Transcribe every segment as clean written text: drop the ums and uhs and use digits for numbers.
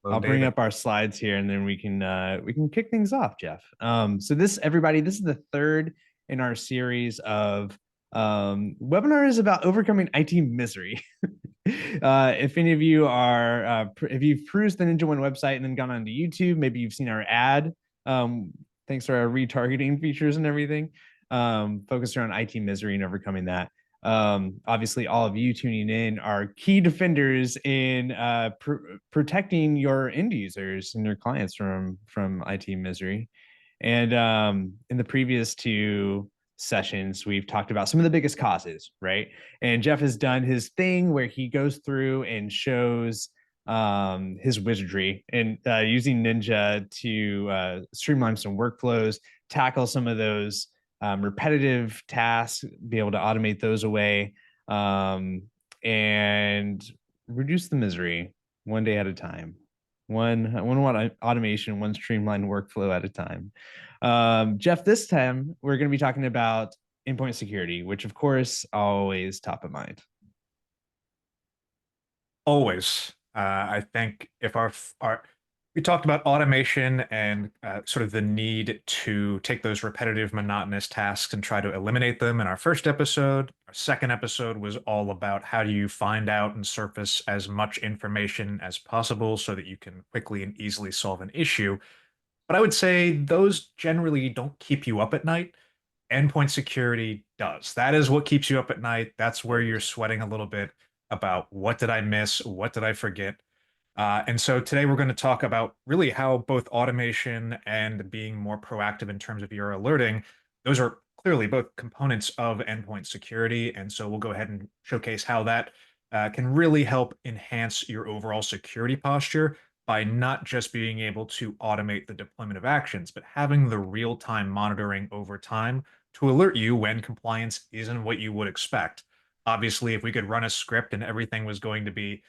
Hello, I'll bring David. up our slides here and then we can kick things off, Jeff. So this everybody, this is the third in our series of webinars about overcoming IT misery. If any of you are if you've perused the NinjaOne website and then gone onto YouTube, maybe you've seen our ad. Thanks to our retargeting features and everything, focused around IT misery and overcoming that. Obviously, all of you tuning in are key defenders in protecting your end users and your clients from IT misery. And in the previous two sessions, we've talked about some of the biggest causes, right? And Jeff has done his thing where he goes through and shows his wizardry and using Ninja to streamline some workflows, tackle some of those repetitive tasks, be able to automate those away, and reduce the misery one day at a time, one automation, one streamlined workflow at a time. Jeff, this time we're going to be talking about endpoint security, which of course always top of mind. Always. I think if our we talked about automation and sort of the need to take those repetitive, monotonous tasks and try to eliminate them in our first episode. Our second episode was all about how do you find out and surface as much information as possible so that you can quickly and easily solve an issue. But I would say those generally don't keep you up at night. Endpoint security does. That is what keeps you up at night. That's where you're sweating a little bit about what did I miss? What did I forget? And so today we're going to talk about really how both automation and being more proactive in terms of your alerting, those are clearly both components of endpoint security. And so we'll go ahead and showcase how that can really help enhance your overall security posture by not just being able to automate the deployment of actions, but having the real-time monitoring over time to alert you when compliance isn't what you would expect. Obviously, if we could run a script and everything was going to be,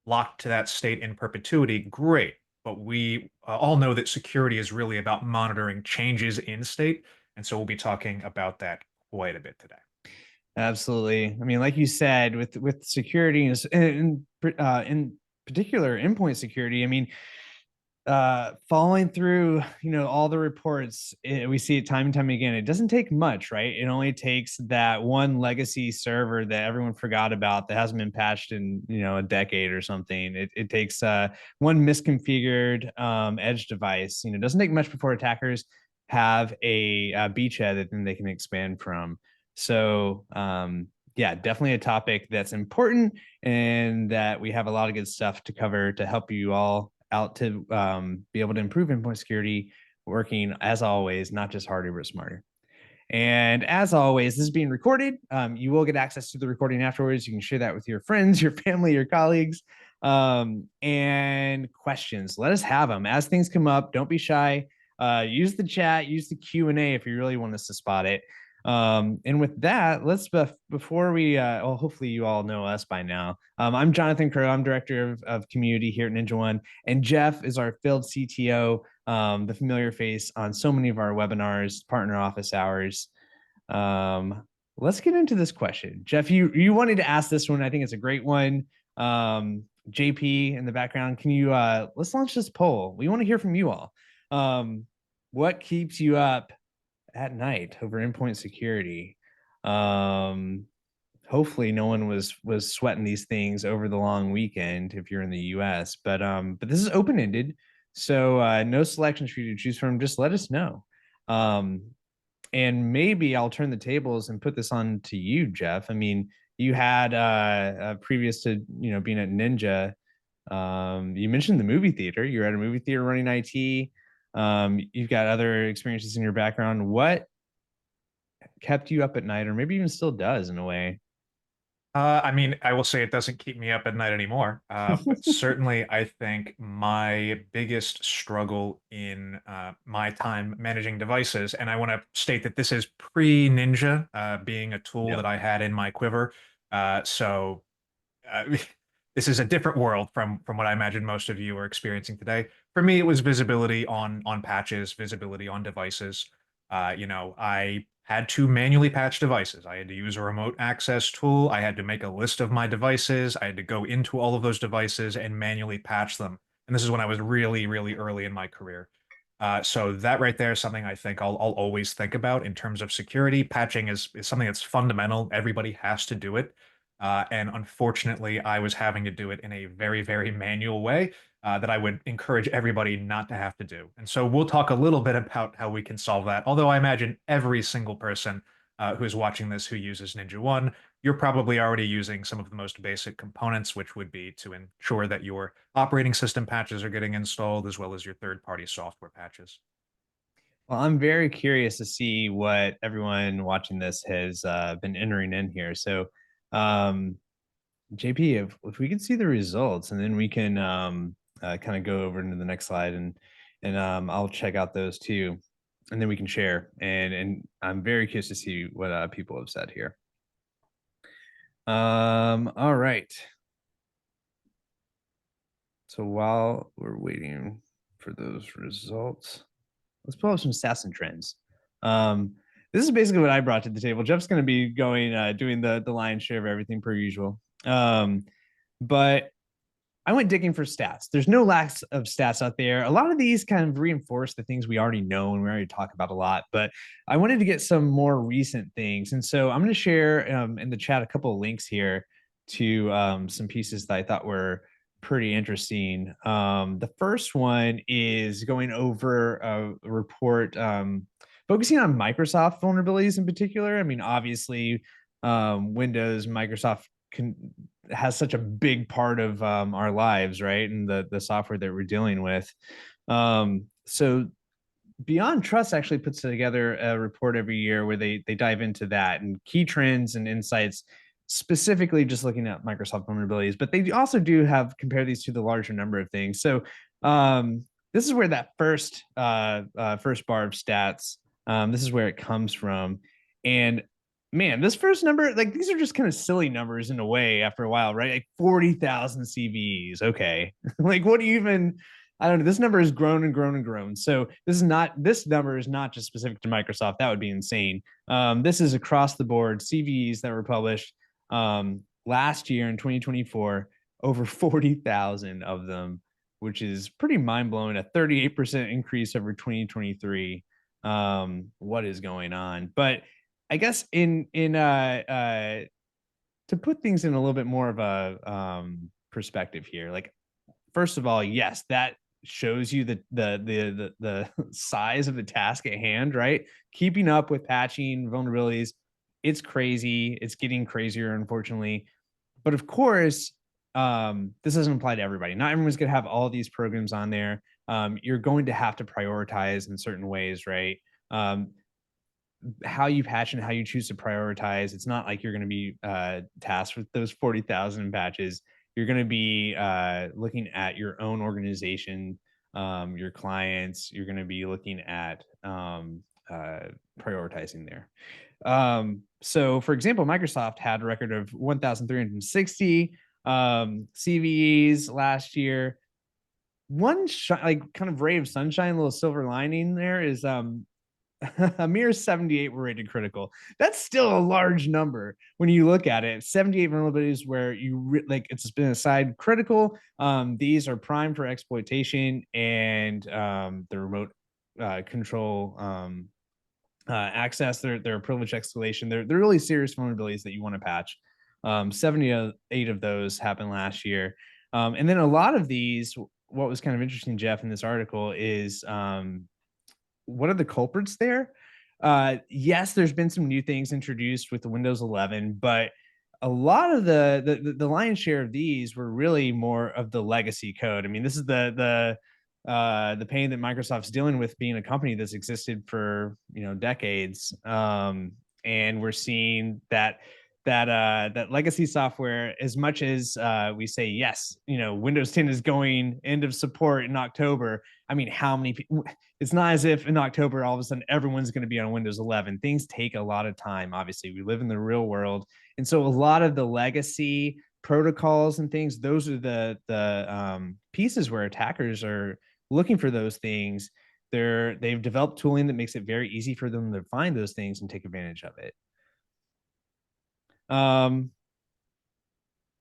locked to that state in perpetuity, great. But we all know that security is really about monitoring changes in state. And so we'll be talking about that quite a bit today. Absolutely. I mean, like you said, with security and in particular endpoint security, I mean, following through, all the reports, we see it time and time again. It doesn't take much, right? It only takes that one legacy server that everyone forgot about that hasn't been patched in a decade or something. It takes one misconfigured edge device. It doesn't take much before attackers have a beachhead that then they can expand from. So yeah, definitely a topic that's important and that we have a lot of good stuff to cover to help you all out to be able to improve endpoint security, working as always, not just harder but smarter. And as always, this is being recorded. You will get access to the recording afterwards. You can share that with your friends, your family, your colleagues. And questions, let us have them as things come up. Don't be shy. Use the chat, use the Q&A if you really want us to spot it. And with that, let's before we well, hopefully you all know us by now. I'm Jonathan Crow. I'm director of community here at NinjaOne, and Jeff is our field CTO, the familiar face on so many of our webinars, partner office hours. Let's get into this question. Jeff, you wanted to ask this one. I think it's a great one. JP in the background, can you let's launch this poll. We want to hear from you all. What keeps you up at night over endpoint security? Hopefully no one was sweating these things over the long weekend if you're in the US, but this is open-ended, so no selections for you to choose from. Just let us know. And maybe I'll turn the tables and put this on to you, Jeff. I mean, you had previous to being at Ninja, you mentioned the movie theater. You're at a movie theater running IT. You've got other experiences in your background. What kept you up at night, or maybe even still does in a way? I mean, I will say it doesn't keep me up at night anymore. But certainly, I think my biggest struggle in my time managing devices, and I want to state that this is pre-Ninja, being a tool that Yep. I had in my quiver. So this is a different world from what I imagine most of you are experiencing today. For me, it was visibility on patches, visibility on devices. I had to manually patch devices. I had to use a remote access tool. I had to make a list of my devices. I had to go into all of those devices and manually patch them. And this is when I was really, really early in my career. So that right there is something I think I'll always think about in terms of security. Patching is something that's fundamental. Everybody has to do it. And unfortunately, I was having to do it in a very, very manual way that I would encourage everybody not to have to do. And so we'll talk a little bit about how we can solve that. Although I imagine every single person who is watching this who uses NinjaOne, you're probably already using some of the most basic components, which would be to ensure that your operating system patches are getting installed, as well as your third-party software patches. Well, I'm very curious to see what everyone watching this has been entering in here. So, um, JP, if we could see the results, and then we can kind of go over into the next slide, and I'll check out those too, and then we can share. And I'm very curious to see what people have said here. All right. So while we're waiting for those results, let's pull up some stats and trends. This is basically what I brought to the table. Jeff's going to be going doing the lion's share of everything per usual. But I went digging for stats. There's no lack of stats out there. A lot of these kind of reinforce the things we already know and we already talk about a lot. But I wanted to get some more recent things, and so I'm going to share in the chat a couple of links here to some pieces that I thought were pretty interesting. The first one is going over a report focusing on Microsoft vulnerabilities in particular. I mean, obviously, Windows, Microsoft has such a big part of our lives, right? And the software that we're dealing with. So Beyond Trust actually puts together a report every year where they dive into that and key trends and insights, specifically just looking at Microsoft vulnerabilities. But they also do have compare these to the larger number of things. So this is where that first bar of stats. This is where it comes from, and man, this first number, like these are just kind of silly numbers in a way after a while, right? Like 40,000 CVEs. Okay. Like what do you even, I don't know. This number has grown and grown and grown. So this number is not just specific to Microsoft. That would be insane. This is across the board CVEs that were published last year in 2024, over 40,000 of them, which is pretty mind blowing, a 38% increase over 2023. What is going on? But I guess to put things in a little bit more of a perspective here, like first of all, yes, that shows you the size of the task at hand, right? Keeping up with patching vulnerabilities, it's crazy. It's getting crazier, unfortunately. But of course, this doesn't apply to everybody. Not everyone's going to have all these programs on there. You're going to have to prioritize in certain ways, right? How you patch and how you choose to prioritize. It's not like you're going to be tasked with those 40,000 patches. You're going to be looking at your own organization, your clients. You're going to be looking at prioritizing there. So, for example, Microsoft had a record of 1,360 CVEs last year. One like kind of ray of sunshine, little silver lining there is a mere 78 were rated critical. That's still a large number when you look at it. 78 vulnerabilities where like it's been assigned critical. These are prime for exploitation, and the remote control access. They're privilege escalation. They're really serious vulnerabilities that you want to patch. 78 of those happened last year, and then a lot of these. What was kind of interesting, Jeff, in this article is what are the culprits there? Yes, there's been some new things introduced with the Windows 11, but a lot of the lion's share of these were really more of the legacy code. I mean, this is the pain that Microsoft's dealing with being a company that's existed for decades, and we're seeing that legacy software, as much as we say yes, Windows 10 is going end of support in October. I mean, how many people? It's not as if in October all of a sudden everyone's going to be on Windows 11. Things take a lot of time. Obviously, we live in the real world, and so a lot of the legacy protocols and things, those are the pieces where attackers are looking for those things. They've developed tooling that makes it very easy for them to find those things and take advantage of it.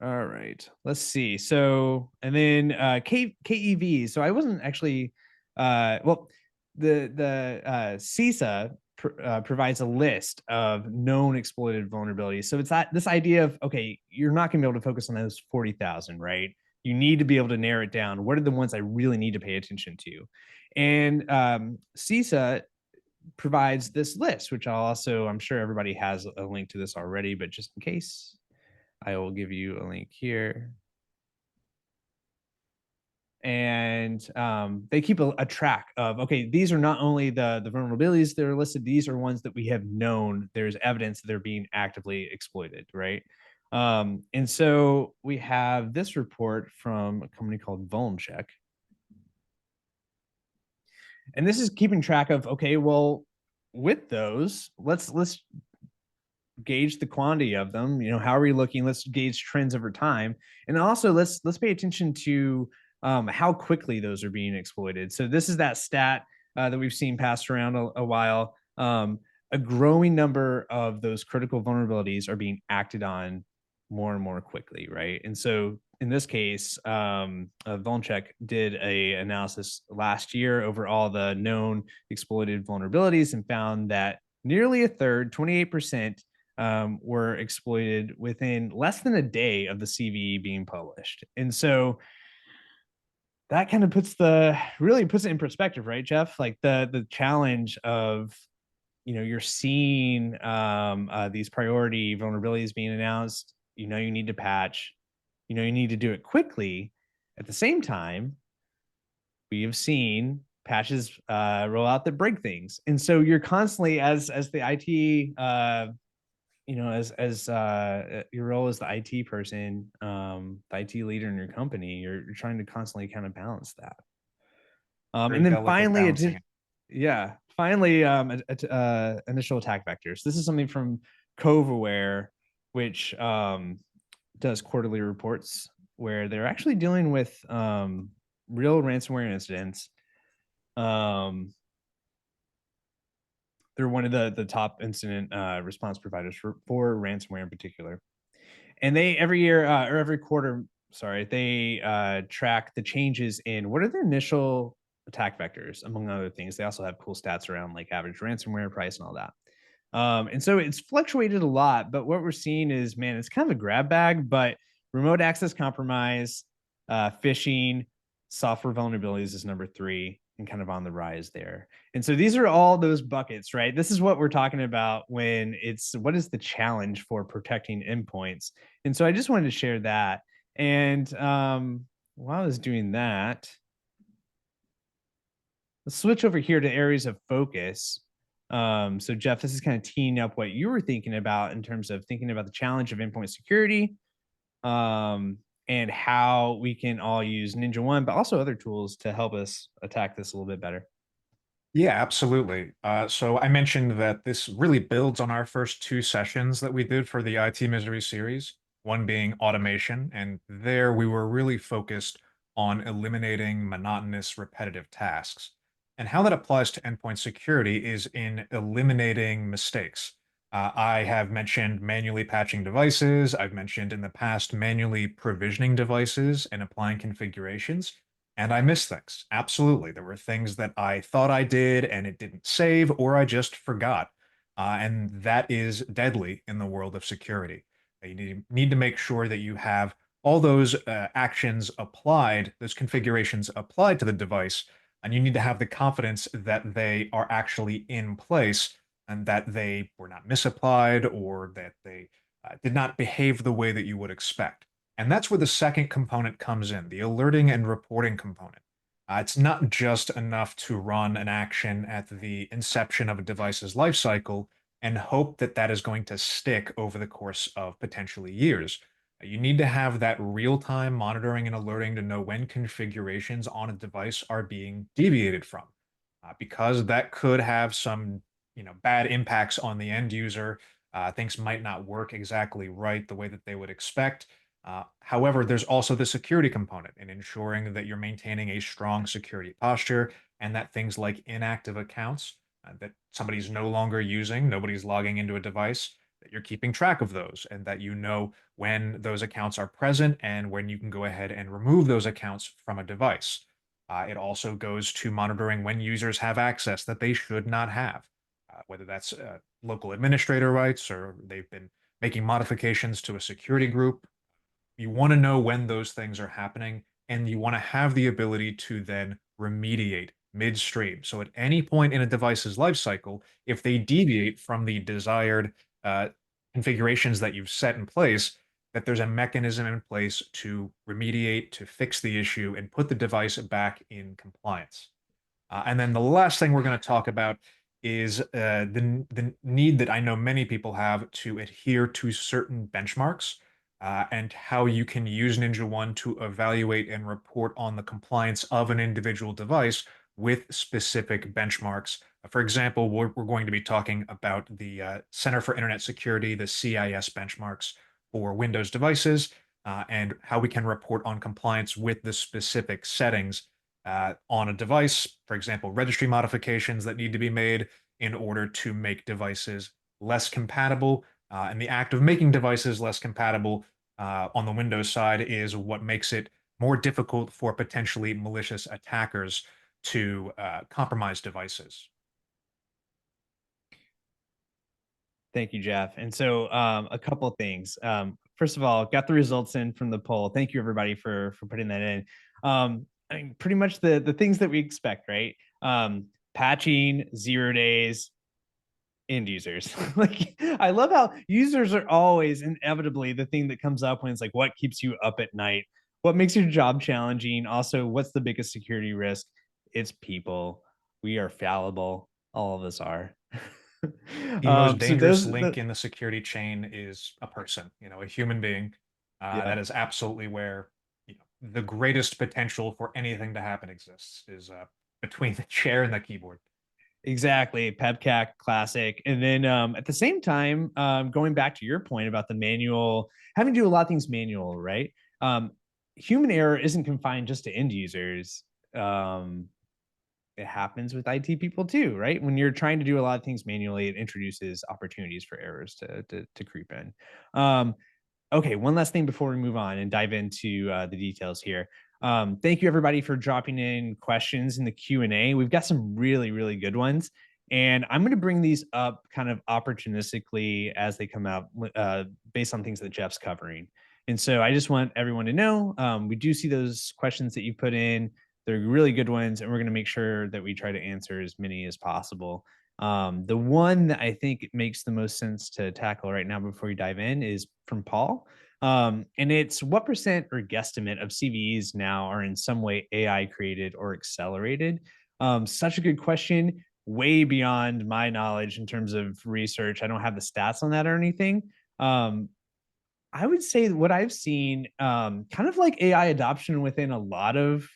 All right. Let's see. So, and then KEV. So I wasn't actually well, the CISA provides a list of known exploited vulnerabilities. So it's that this idea of, okay, you're not going to be able to focus on those 40,000, right? You need to be able to narrow it down. What are the ones I really need to pay attention to? And CISA provides this list, which I'll also, I'm sure everybody has a link to this already, but just in case, I will give you a link here. And they keep a track of, okay, these are not only the vulnerabilities that are listed, these are ones that we have known there's evidence that they're being actively exploited, right? And so we have this report from a company called VulnCheck. And this is keeping track of, okay, well, with those, let's gauge the quantity of them. You know, how are we looking? Let's gauge trends over time, and also let's pay attention to how quickly those are being exploited. So this is that stat that we've seen passed around a while. A growing number of those critical vulnerabilities are being acted on more and more quickly, right? And so in this case, Volncheck did a analysis last year over all the known exploited vulnerabilities and found that nearly a third, 28%, were exploited within less than a day of the CVE being published. And so that kind of really puts it in perspective, right, Jeff? Like the challenge of, you know, you're seeing these priority vulnerabilities being announced. You know, you need to patch. You know, you need to do it quickly. At the same time, we have seen patches roll out that break things, and so you're constantly, as the IT you know, as your role as the IT person, the IT leader in your company, you're trying to constantly kind of balance that. Very And then delicate finally, balancing. yeah, finally, initial attack vectors. This is something from CoveAware, which does quarterly reports where they're actually dealing with real ransomware incidents. Um, they're one of the top incident response providers for ransomware in particular. And they every year or every quarter, sorry, they track the changes in what are the initial attack vectors, among other things. They also have cool stats around like average ransomware price and all that. And so it's fluctuated a lot, but what we're seeing is, man, it's kind of a grab bag, but remote access compromise, phishing, software vulnerabilities is number three and kind of on the rise there. And so these are all those buckets, right? This is what we're talking about when it's what is the challenge for protecting endpoints. And so I just wanted to share that. And while I was doing that, let's switch over here to areas of focus. So Jeff, this is kind of teeing up what you were thinking about in terms of thinking about the challenge of endpoint security, and how we can all use NinjaOne, but also other tools to help us attack this a little bit better. Yeah, absolutely. So I mentioned that this really builds on our first two sessions that we did for the IT Misery series, one being automation, and there we were really focused on eliminating monotonous, repetitive tasks. And how that applies to endpoint security is in eliminating mistakes. I have mentioned manually patching devices. I've mentioned in the past manually provisioning devices and applying configurations. And I miss things. Absolutely. There were things that I thought I did and it didn't save, or I just forgot. And that is deadly in the world of security. You need to make sure that you have all those actions applied, those configurations applied to the device, and you need to have the confidence that they are actually in place and that they were not misapplied or that they did not behave the way that you would expect. And that's where the second component comes in, the alerting and reporting component. It's not just enough to run an action at the inception of a device's lifecycle and hope that that is going to stick over the course of potentially years. You need to have that real-time monitoring and alerting to know when configurations on a device are being deviated from, because that could have some, bad impacts on the end user. Things might not work exactly right the way that they would expect. However, there's also the security component in ensuring that you're maintaining a strong security posture and that things like inactive accounts that somebody's no longer using, nobody's logging into a device, that you're keeping track of those and that you know when those accounts are present and when you can go ahead and remove those accounts from a device. It also goes to monitoring when users have access that they should not have, whether that's local administrator rights or they've been making modifications to a security group. You want to know when those things are happening, and you want to have the ability to then remediate midstream. So at any point in a device's life cycle, if they deviate from the desired uh, configurations that you've set in place, that there's a mechanism in place to remediate, to fix the issue, and put the device back in compliance. And then the last thing we're going to talk about is the need that I know many people have to adhere to certain benchmarks, and how you can use NinjaOne to evaluate and report on the compliance of an individual device with specific benchmarks. For example, we're going to be talking about the Center for Internet Security, the CIS benchmarks for Windows devices, and how we can report on compliance with the specific settings on a device. For example, registry modifications that need to be made in order to make devices less compatible. And the act of making devices less compatible on the Windows side is what makes it more difficult for potentially malicious attackers to compromise devices. Thank you, Jeff. And so a couple of things. First of all, got the results in from the poll. Thank you everybody for putting that in. I mean, pretty much the things that we expect, right? Patching, 0 days, end users. Like I love how users are always inevitably the thing that comes up when it's like, what keeps you up at night? What makes your job challenging? Also, what's the biggest security risk? It's people. We are fallible. All of us are. The most So dangerous those link in the security chain is a person, a human being. yeah, That is absolutely where the greatest potential for anything to happen exists is between the chair and the keyboard. exactly. PEBCAC classic. And then at the same time, going back to your point about the manual, having to do a lot of things manual, right? Human error isn't confined just to end users. Um, it happens with IT people too, right? When you're trying to do a lot of things manually, it introduces opportunities for errors to creep in. Okay, one last thing before we move on and dive into the details here. Thank you everybody for dropping in questions in the Q&A. We've got some really good ones, and I'm going to bring these up kind of opportunistically as they come out, based on things that Jeff's covering. And so I just want everyone to know, we do see those questions that you put in. They're really good ones, and we're going to make sure that we try to answer as many as possible. The one that I think makes the most sense to tackle right now before we dive in is from Paul. And it's what percent or guesstimate of CVEs now are in some way AI created or accelerated? Such a good question, way beyond my knowledge in terms of research. I don't have the stats on that or anything. Um, I would say what I've seen, kind of like AI adoption within a lot of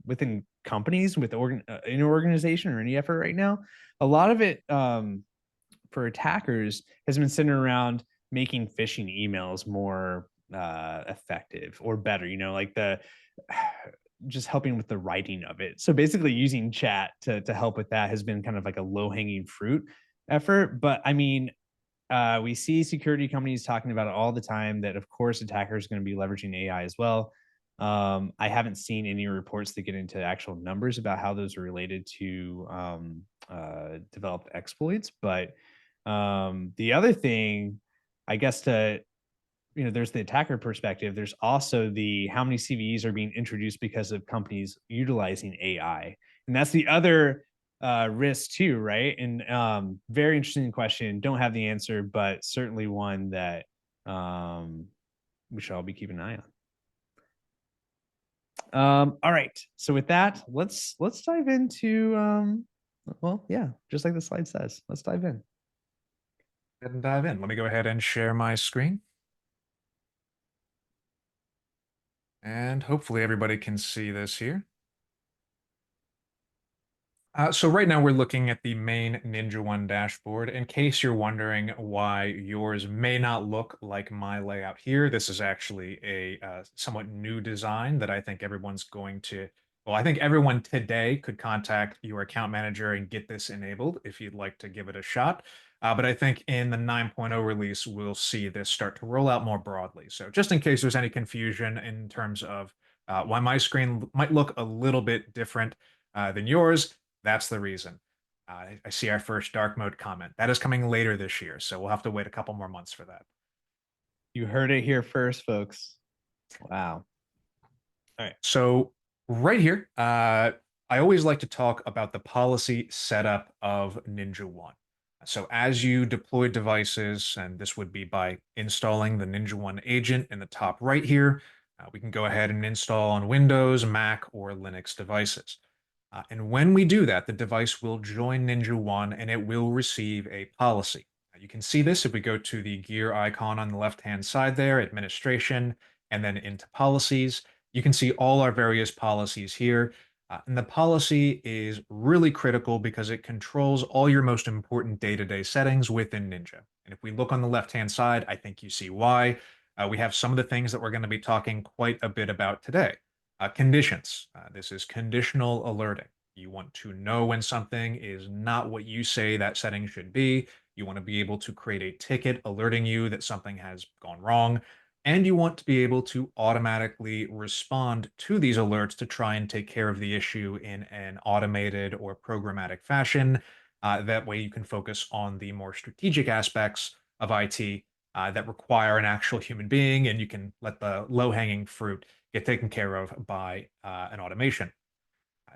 within companies with in an organization or any effort right now. A lot of it for attackers has been centered around making phishing emails more effective or better. You know, like the just helping with the writing of it. So basically, using chat to help with that has been kind of like a low hanging fruit effort. But I mean, we see security companies talking about it all the time that, of course, attackers are going to be leveraging AI as well. I haven't seen any reports that get into actual numbers about how those are related to developed exploits. But the other thing, I guess, there's the attacker perspective. There's also the how many CVEs are being introduced because of companies utilizing AI, and that's the other risk too, right? And very interesting question. Don't have the answer, but certainly one that um, we should all be keeping an eye on. All right. So with that, let's dive into well, yeah, just like the slide says, let's dive in. And dive in. Let me go ahead and share my screen. And hopefully everybody can see this here. So right now we're looking at the main NinjaOne dashboard. In case you're wondering why yours may not look like my layout here, this is actually a somewhat new design that I think everyone's going to, well, I think everyone today could contact your account manager and get this enabled if you'd like to give it a shot. But I think in the 9.0 release, we'll see this start to roll out more broadly. So just in case there's any confusion in terms of why my screen might look a little bit different than yours, that's the reason. I see our first dark mode comment. That is coming later this year, so we'll have to wait a couple more months for that. You heard it here first, folks. Wow. All right. So right here, I always like to talk about the policy setup of NinjaOne. So as you deploy devices, and this would be by installing the NinjaOne agent in the top right here, we can go ahead and install on Windows, Mac, or Linux devices. And when we do that, the device will join NinjaOne and it will receive a policy. You can see this if we go to the gear icon on the left-hand side there, administration, and then into policies. You can see all our various policies here. And the policy is really critical because it controls all your most important day-to-day settings within Ninja. And if we look on the left-hand side, I think you see why. We have some of the things that we're going to be talking quite a bit about today. Conditions. This is conditional alerting. You want to know when something is not what you say that setting should be. You want to be able to create a ticket alerting you that something has gone wrong. And you want to be able to automatically respond to these alerts to try and take care of the issue in an automated or programmatic fashion. That way, you can focus on the more strategic aspects of IT that require an actual human being, and you can let the low hanging fruit get taken care of by an automation.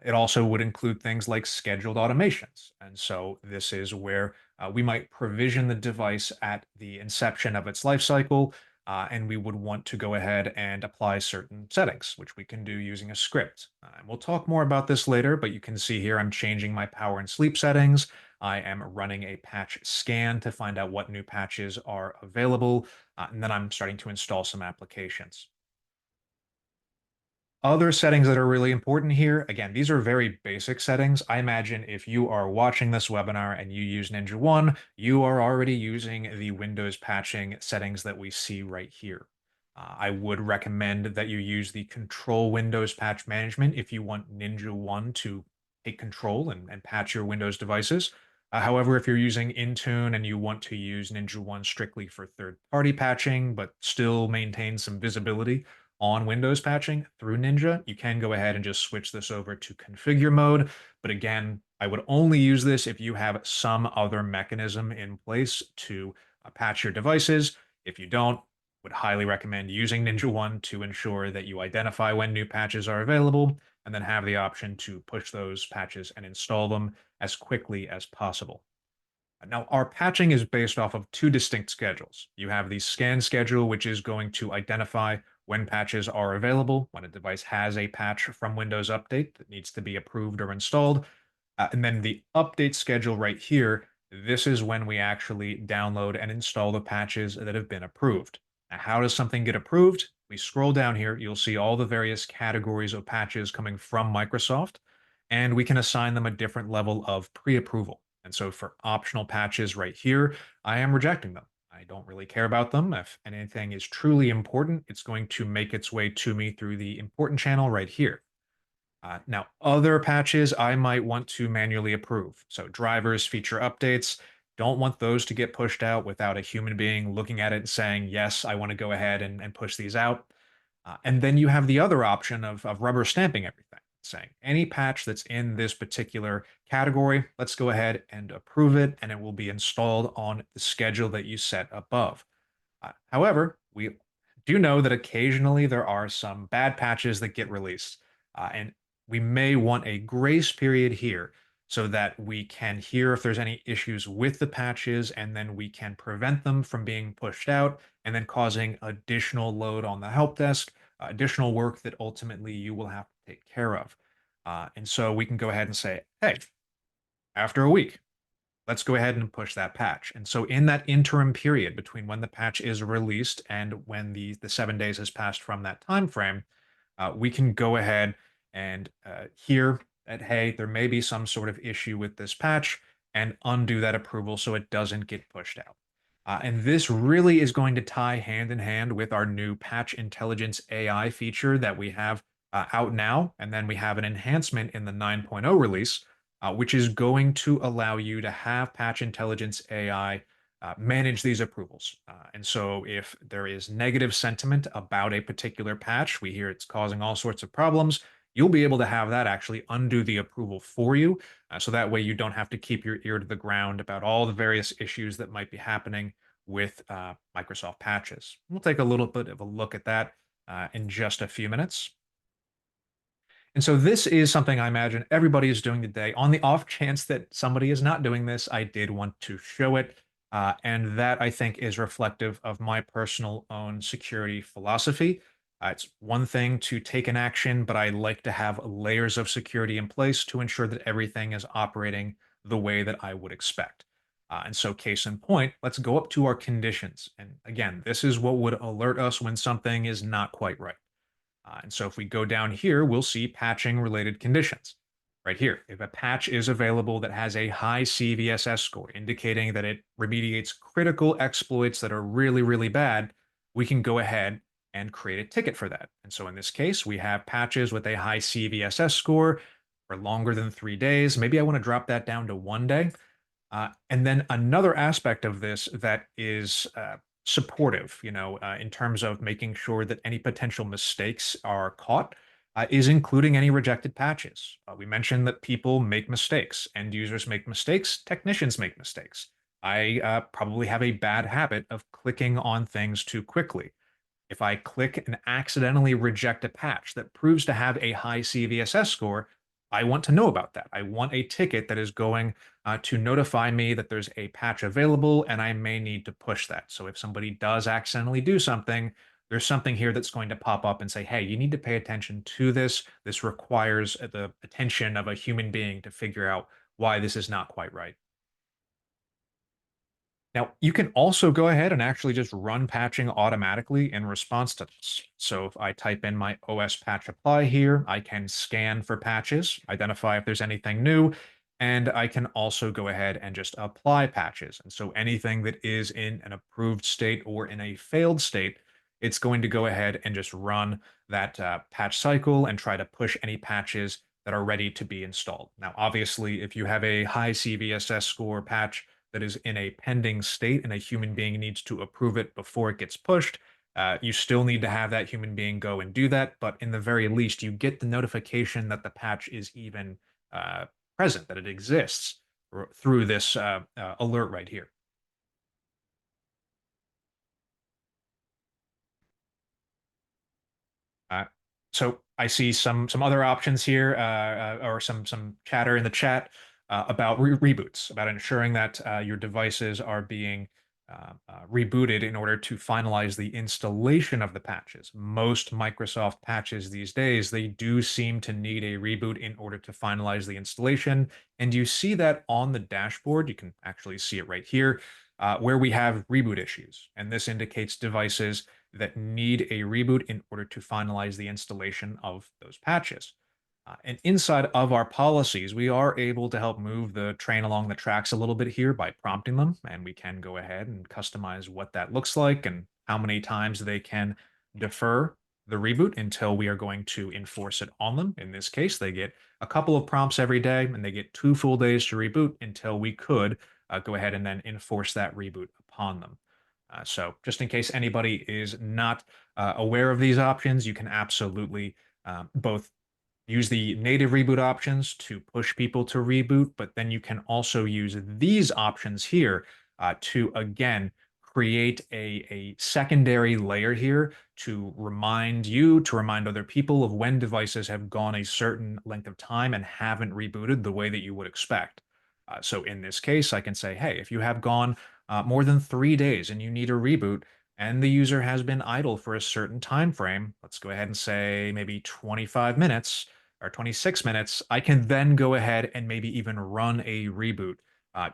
It also would include things like scheduled automations. And so this is where we might provision the device at the inception of its life cycle, and we would want to go ahead and apply certain settings, which we can do using a script. And we'll talk more about this later, but you can see here I'm changing my power and sleep settings. I am running a patch scan to find out what new patches are available, and then I'm starting to install some applications. Other settings that are really important here, again, these are very basic settings. I imagine if you are watching this webinar and you use NinjaOne, you are already using the Windows patching settings that we see right here. I would recommend that you use the Control Windows Patch Management if you want NinjaOne to take control and patch your Windows devices. However, if you're using Intune and you want to use NinjaOne strictly for third-party patching, but still maintain some visibility, on Windows patching through Ninja, you can go ahead and just switch this over to configure mode. But again, I would only use this if you have some other mechanism in place to patch your devices. If you don't, would highly recommend using NinjaOne to ensure that you identify when new patches are available and then have the option to push those patches and install them as quickly as possible. Now, our patching is based off of two distinct schedules. You have the scan schedule, which is going to identify when patches are available, when a device has a patch from Windows Update that needs to be approved or installed. And then the update schedule right here, this is when we actually download and install the patches that have been approved. Now, how does something get approved? We scroll down here, you'll see all the various categories of patches coming from Microsoft, and we can assign them a different level of pre-approval. And so for optional patches right here, I am rejecting them. I don't really care about them. If anything is truly important, it's going to make its way to me through the important channel right here. Now, other patches I might want to manually approve. So drivers, feature updates, don't want those to get pushed out without a human being looking at it and saying, yes, I want to go ahead and push these out. And then you have the other option of rubber stamping everything, saying any patch that's in this particular category, let's go ahead and approve it, and it will be installed on the schedule that you set above. However, we do know that occasionally there are some bad patches that get released, and we may want a grace period here so that we can hear if there's any issues with the patches, and then we can prevent them from being pushed out and then causing additional load on the help desk, additional work that ultimately you will have to take care of. And so we can go ahead and say, hey, after a week, let's go ahead and push that patch. And so in that interim period between when the patch is released and when the 7 days has passed from that time frame, we can go ahead and hear that, hey, there may be some sort of issue with this patch and undo that approval so it doesn't get pushed out. And this really is going to tie hand in hand with our new patch intelligence AI feature that we have out now. And then we have an enhancement in the 9.0 release which is going to allow you to have Patch Intelligence AI manage these approvals. And so if there is negative sentiment about a particular patch, we hear it's causing all sorts of problems, you'll be able to have that actually undo the approval for you. So that way you don't have to keep your ear to the ground about all the various issues that might be happening with Microsoft patches. We'll take a little bit of a look at that in just a few minutes. And so this is something I imagine everybody is doing today. On the off chance that somebody is not doing this, I did want to show it. And that I think is reflective of my personal own security philosophy. It's one thing to take an action, but I like to have layers of security in place to ensure that everything is operating the way that I would expect. And so, case in point, let's go up to our conditions. And again, this is what would alert us when something is not quite right. And so if we go down here, we'll see patching related conditions. Right here, if a patch is available that has a high CVSS score, indicating that it remediates critical exploits that are really, really bad, we can go ahead and create a ticket for that. And so in this case, we have patches with a high CVSS score for longer than 3 days. Maybe I want to drop that down to 1 day. And then another aspect of this that is supportive, in terms of making sure that any potential mistakes are caught, is including any rejected patches. We mentioned that people make mistakes, end users make mistakes, technicians make mistakes. I probably have a bad habit of clicking on things too quickly. If I click and accidentally reject a patch that proves to have a high CVSS score, I want to know about that. I want a ticket that is going to notify me that there's a patch available and I may need to push that. So if somebody does accidentally do something, there's something here that's going to pop up and say, hey, you need to pay attention to this. This requires the attention of a human being to figure out why this is not quite right. Now, you can also go ahead and actually just run patching automatically in response to this. So if I type in my OS patch apply here, I can scan for patches, identify if there's anything new, and I can also go ahead and just apply patches. And so anything that is in an approved state or in a failed state, it's going to go ahead and just run that patch cycle and try to push any patches that are ready to be installed. Now, obviously, if you have a high CVSS score patch, that is in a pending state and a human being needs to approve it before it gets pushed, you still need to have that human being go and do that. But in the very least, you get the notification that the patch is even uh, present, that it exists through this alert right here. Uh, so I see some other options here, or some chatter in the chat about reboots, about ensuring that your devices are being rebooted in order to finalize the installation of the patches. Most Microsoft patches these days, they do seem to need a reboot in order to finalize the installation, and you see that on the dashboard. You can actually see it right here, where we have reboot issues, and this indicates devices that need a reboot in order to finalize the installation of those patches. And inside of our policies, we are able to help move the train along the tracks a little bit here by prompting them. And we can go ahead and customize what that looks like and how many times they can defer the reboot until we are going to enforce it on them. In this case, they get a couple of prompts every day and they get 2 full days to reboot until we could go ahead and then enforce that reboot upon them. So, just in case anybody is not aware of these options, you can absolutely both use the native reboot options to push people to reboot, but then you can also use these options here to, again, create a secondary layer here to remind you, to remind other people of when devices have gone a certain length of time and haven't rebooted the way that you would expect. So in this case, I can say, hey, if you have gone more than 3 days and you need a reboot, and the user has been idle for a certain time frame, let's go ahead and say maybe 25 minutes or 26 minutes, I can then go ahead and maybe even run a reboot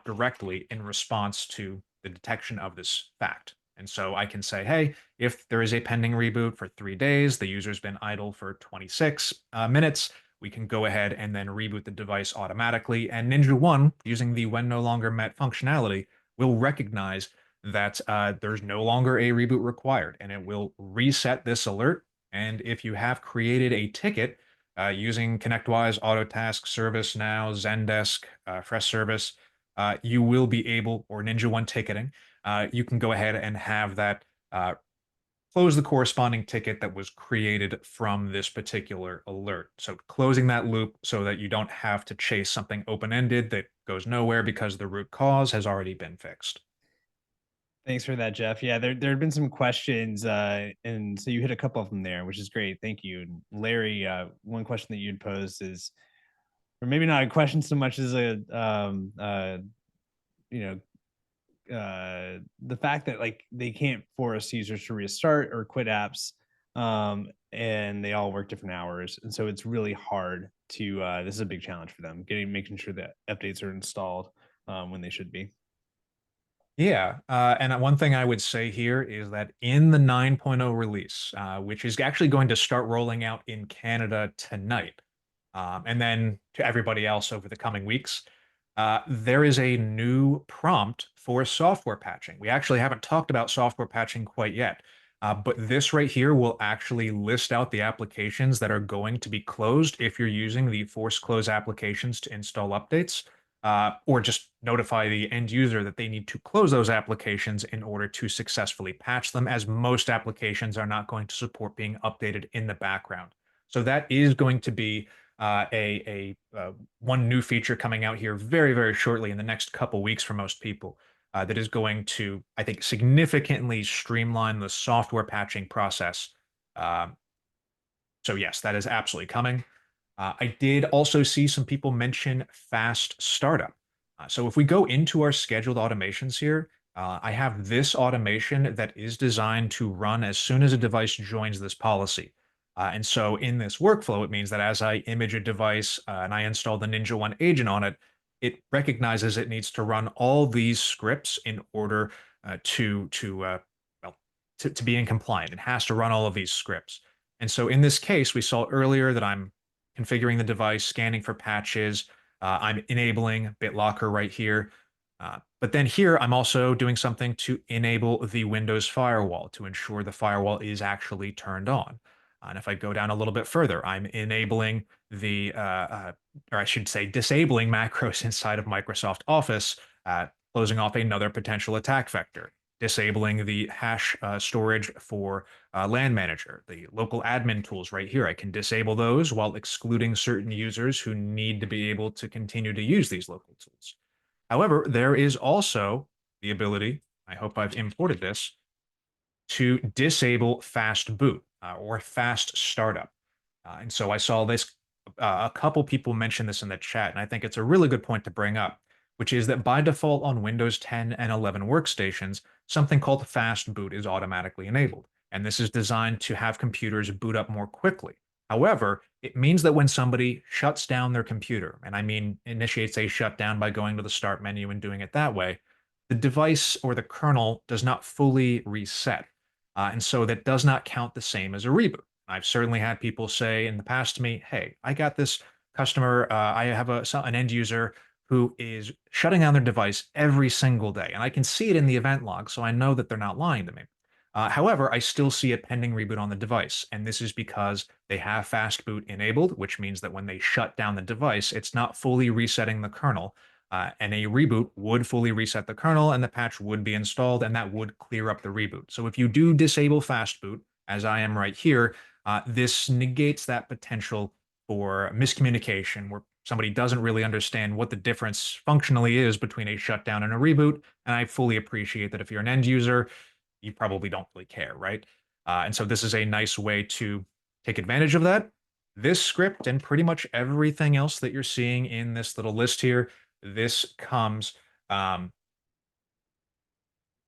directly in response to the detection of this fact. And so I can say, hey, if there is a pending reboot for 3 days, the user's been idle for 26 minutes, we can go ahead and then reboot the device automatically. And NinjaOne, using the when no longer met functionality, will recognize that there's no longer a reboot required, and it will reset this alert. And if you have created a ticket using ConnectWise, Autotask, ServiceNow, Zendesk, Freshservice, you will be able, or NinjaOne ticketing, you can go ahead and have that close the corresponding ticket that was created from this particular alert. So closing that loop so that you don't have to chase something open-ended that goes nowhere because the root cause has already been fixed. Thanks for that, Jeff. Yeah, there had been some questions, and so you hit a couple of them there, which is great. Thank you. And Larry, one question that you'd posed is, or maybe not a question so much as a, you the fact that like they can't force users to restart or quit apps, and they all work different hours, and so it's really hard to. This is a big challenge for them, making sure that updates are installed when they should be. Yeah, and one thing I would say here is that in the 9.0 release, which is actually going to start rolling out in Canada tonight, and then to everybody else over the coming weeks, there is a new prompt for software patching. We actually haven't talked about software patching quite yet, but this right here will actually list out the applications that are going to be closed if you're using the force close applications to install updates, or just notify the end user that they need to close those applications in order to successfully patch them, as most applications are not going to support being updated in the background. So that is going to be one new feature coming out here very, very shortly in the next couple weeks for most people. That is going to, I think, significantly streamline the software patching process. Um, so yes, that is absolutely coming. I did also see some people mention fast startup. So if we go into our scheduled automations here, I have this automation that is designed to run as soon as a device joins this policy. And so in this workflow, it means that as I image a device and I install the NinjaOne agent on it, it recognizes it needs to run all these scripts in order well, to be in compliant. It has to run all of these scripts. And so in this case, we saw earlier that I'm configuring the device, scanning for patches. I'm enabling BitLocker right here. But then here, I'm also doing something to enable the Windows firewall to ensure the firewall is actually turned on. And if I go down a little bit further, I'm enabling or I should say, disabling macros inside of Microsoft Office, closing off another potential attack vector, disabling the hash storage for LAN manager, the local admin tools right here. I can disable those while excluding certain users who need to be able to continue to use these local tools. However, there is also the ability, I hope I've imported this, to disable fast boot or fast startup. And so I saw this, a couple people mention this in the chat, and I think it's a really good point to bring up, which is that by default on Windows 10 and 11 workstations, something called fast boot is automatically enabled. And this is designed to have computers boot up more quickly. However, it means that when somebody shuts down their computer, and I mean initiates a shutdown by going to the start menu and doing it that way, the device or the kernel does not fully reset. And so that does not count the same as a reboot. I've certainly had people say in the past to me, hey, I got this customer, I have an end user who is shutting down their device every single day. And I can see it in the event log, so I know that they're not lying to me. However, I still see a pending reboot on the device. And this is because they have fast boot enabled, which means that when they shut down the device, it's not fully resetting the kernel. And a reboot would fully reset the kernel and the patch would be installed and that would clear up the reboot. So if you do disable fast boot, as I am right here, this negates that potential for miscommunication where somebody doesn't really understand what the difference functionally is between a shutdown and a reboot. And I fully appreciate that if you're an end user, you probably don't really care, right? And so this is a nice way to take advantage of that. This script and pretty much everything else that you're seeing in this little list here, this comes um,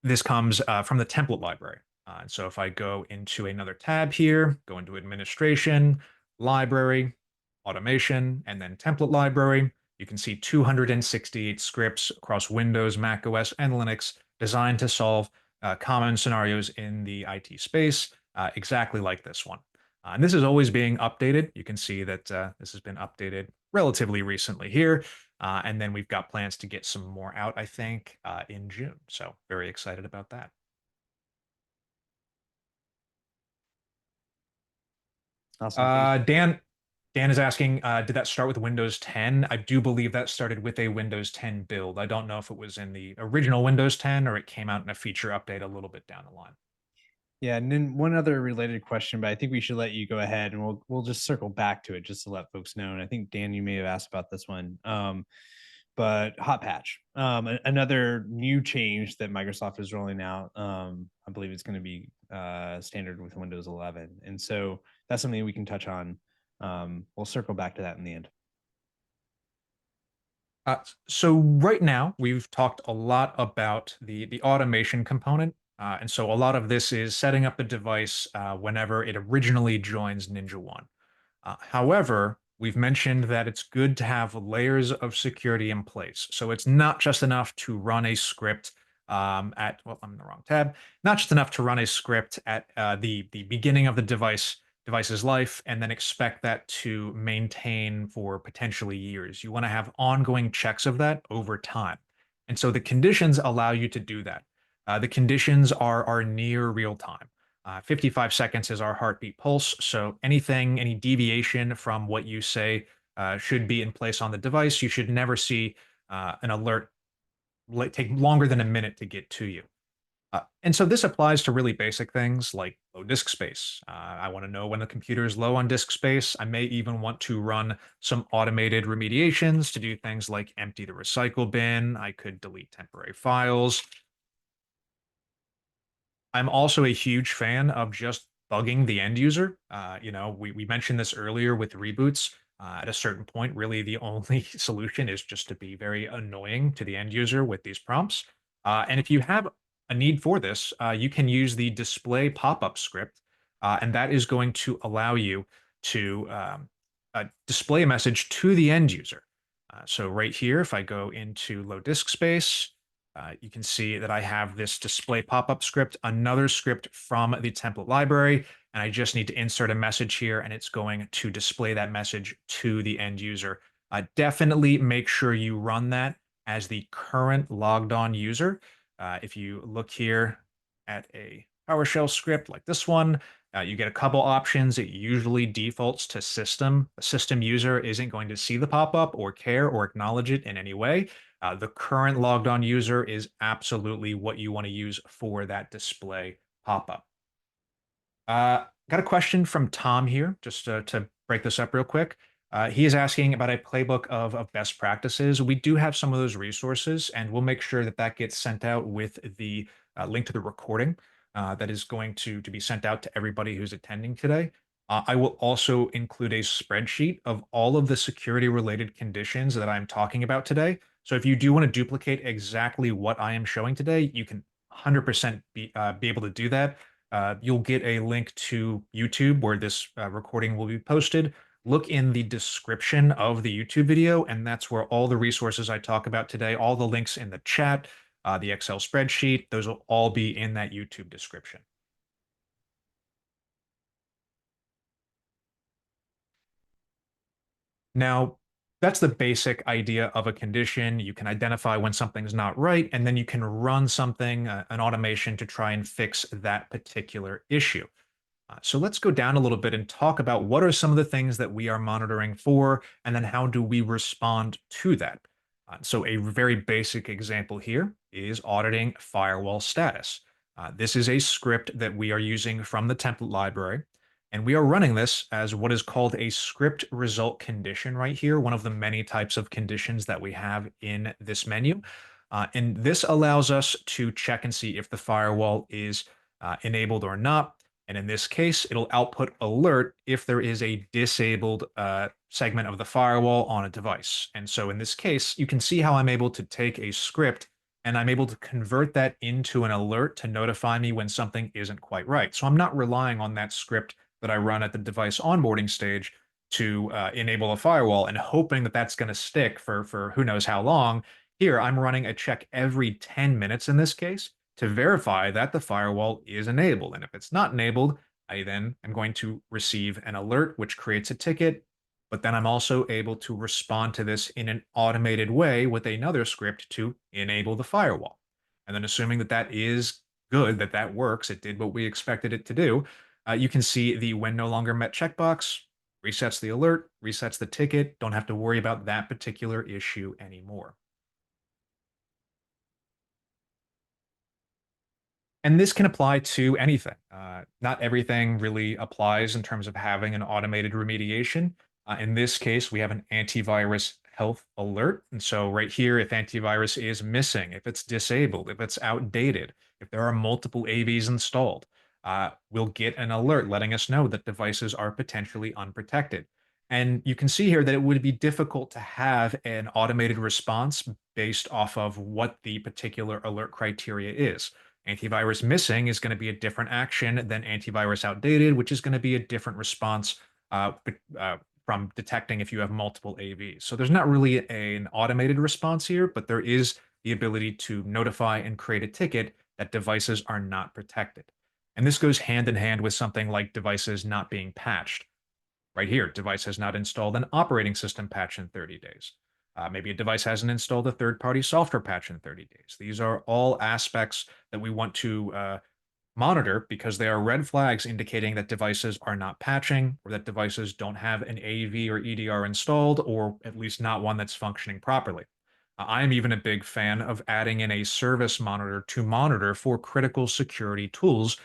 from the template library. And so if I go into another tab here, go into administration, library, automation, and then template library, you can see 268 scripts across Windows, Mac OS, and Linux designed to solve common scenarios in the IT space, exactly like this one. And this is always being updated. You can see that this has been updated relatively recently here. And then we've got plans to get some more out, I think, in June. So very excited about that. Awesome. Thanks. Dan, Dan is asking, did that start with Windows 10? I do believe that started with a Windows 10 build. I don't know if it was in the original Windows 10 or it came out in a feature update a little bit down the line. Yeah, and then one other related question, but I think we should let you go ahead and we'll just circle back to it just to let folks know. And I think Dan, you may have asked about this one. But hot patch, another new change that Microsoft is rolling out. I believe it's going to be standard with Windows 11, and so that's something we can touch on. We'll circle back to that in the end. So right now we've talked a lot about the automation component, and so a lot of this is setting up the device whenever it originally joins NinjaOne. However, we've mentioned that it's good to have layers of security in place. So it's not just enough to run a script well, I'm in the wrong tab. Not just enough to run a script at the beginning of the device's life and then expect that to maintain for potentially years. You want to have ongoing checks of that over time. And so the conditions allow you to do that. The conditions are near real time. 55 seconds is our heartbeat pulse. So any deviation from what you say should be in place on the device, you should never see an alert take longer than a minute to get to you. And so this applies to really basic things like low disk space. I want to know when the computer is low on disk space. I may even want to run some automated remediations to do things like empty the recycle bin. I could delete temporary files. I'm also a huge fan of just bugging the end user. We mentioned this earlier with reboots. At a certain point, really the only solution is just to be very annoying to the end user with these prompts. And if you have a need for this, you can use the display pop-up script, and that is going to allow you to display a message to the end user. So right here, if I go into low disk space, you can see that I have this display pop-up script, another script from the template library, and I just need to insert a message here, and it's going to display that message to the end user. Definitely make sure you run that as the current logged on user. If you look here at a PowerShell script like this one, you get a couple options. It usually defaults to system. The system user isn't going to see the pop-up or care or acknowledge it in any way. The current logged on user is absolutely what you want to use for that display pop-up. Got a question from Tom here, just to break this up real quick. He is asking about a playbook of best practices. We do have some of those resources, and we'll make sure that that gets sent out with the link to the recording that is going to be sent out to everybody who's attending today. I will also include a spreadsheet of all of the security related conditions that I'm talking about today. So if you do want to duplicate exactly what I am showing today, you can 100% be able to do that. You'll get a link to YouTube where this recording will be posted. Look in the description of the YouTube video, and that's where all the resources I talk about today, all the links in the chat, the Excel spreadsheet, those will all be in that YouTube description. Now, that's the basic idea of a condition. You can identify when something's not right, and then you can run something, an automation to try and fix that particular issue. So let's go down a little bit and talk about what are some of the things that we are monitoring for, and then how do we respond to that. So a very basic example here is auditing firewall status. This is a script that we are using from the template library, and we are running this as what is called a script result condition right here, one of the many types of conditions that we have in this menu. And this allows us to check and see if the firewall is enabled or not. And in this case, it'll output alert if there is a disabled segment of the firewall on a device. And so in this case, you can see how I'm able to take a script and I'm able to convert that into an alert to notify me when something isn't quite right. So I'm not relying on that script that I run at the device onboarding stage to enable a firewall and hoping that that's going to stick for who knows how long. Here, I'm running a check every 10 minutes in this case to verify that the firewall is enabled. And if it's not enabled, I then am going to receive an alert, which creates a ticket. But then I'm also able to respond to this in an automated way with another script to enable the firewall. And then assuming that that is good, that that works, it did what we expected it to do, you can see the when no longer met checkbox. Resets the alert, resets the ticket, don't have to worry about that particular issue anymore. And this can apply to anything. Not everything really applies in terms of having an automated remediation. In this case, we have an antivirus health alert. And so, right here, if antivirus is missing, if it's disabled, if it's outdated, if there are multiple AVs installed, we'll get an alert letting us know that devices are potentially unprotected. And you can see here that it would be difficult to have an automated response based off of what the particular alert criteria is. Antivirus missing is going to be a different action than antivirus outdated, which is going to be a different response from detecting if you have multiple AVs. So there's not really an automated response here, but there is the ability to notify and create a ticket that devices are not protected. And this goes hand in hand with something like devices not being patched. Right here, device has not installed an operating system patch in 30 days. Maybe a device hasn't installed a third party software patch in 30 days. These are all aspects that we want to monitor because they are red flags indicating that devices are not patching or that devices don't have an AV or EDR installed, or at least not one that's functioning properly. I'm even a big fan of adding in a service monitor to monitor for critical security tools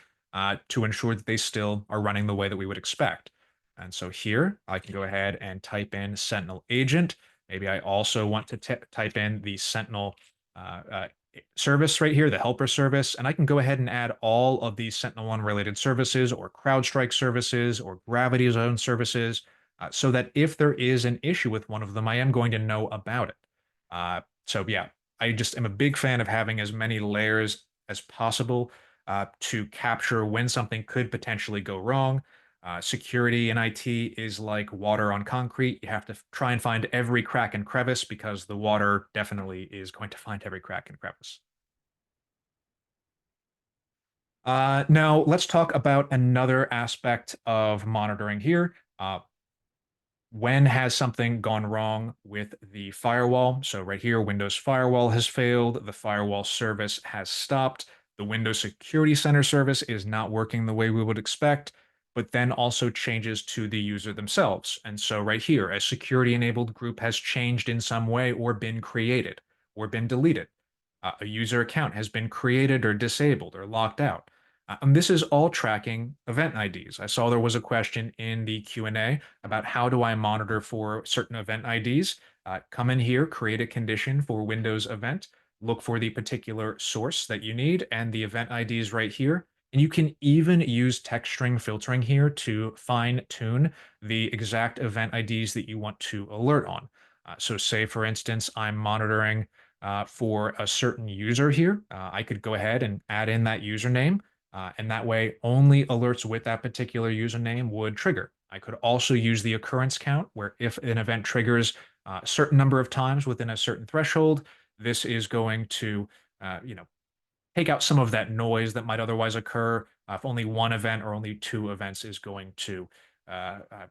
to ensure that they still are running the way that we would expect. And so here I can go ahead and type in Sentinel agent. Maybe I also want to type in the Sentinel uh, uh, service right here, the helper service, and I can go ahead and add all of these SentinelOne related services or CrowdStrike services or Gravity Zone services so that if there is an issue with one of them, I am going to know about it. So yeah, I just am a big fan of having as many layers as possible to capture when something could potentially go wrong. Security in IT is like water on concrete. You have to try and find every crack and crevice because the water definitely is going to find every crack and crevice. Now, let's talk about another aspect of monitoring here. When has something gone wrong with the firewall? So right here, Windows Firewall has failed. The firewall service has stopped. The Windows Security Center service is not working the way we would expect, but then also changes to the user themselves. And so right here, a security enabled group has changed in some way or been created or been deleted. A user account has been created or disabled or locked out. And this is all tracking event IDs. I saw there was a question in the Q&A about how do I monitor for certain event IDs. Come in here, create a condition for Windows event, look for the particular source that you need, and the event ID is right here. And you can even use text string filtering here to fine tune the exact event IDs that you want to alert on. So say, for instance, I'm monitoring for a certain user here. I could go ahead and add in that username. And that way, only alerts with that particular username would trigger. I could also use the occurrence count, where if an event triggers a certain number of times within a certain threshold, this is going to, take out some of that noise that might otherwise occur if only one event or only two events is going to, uh, uh,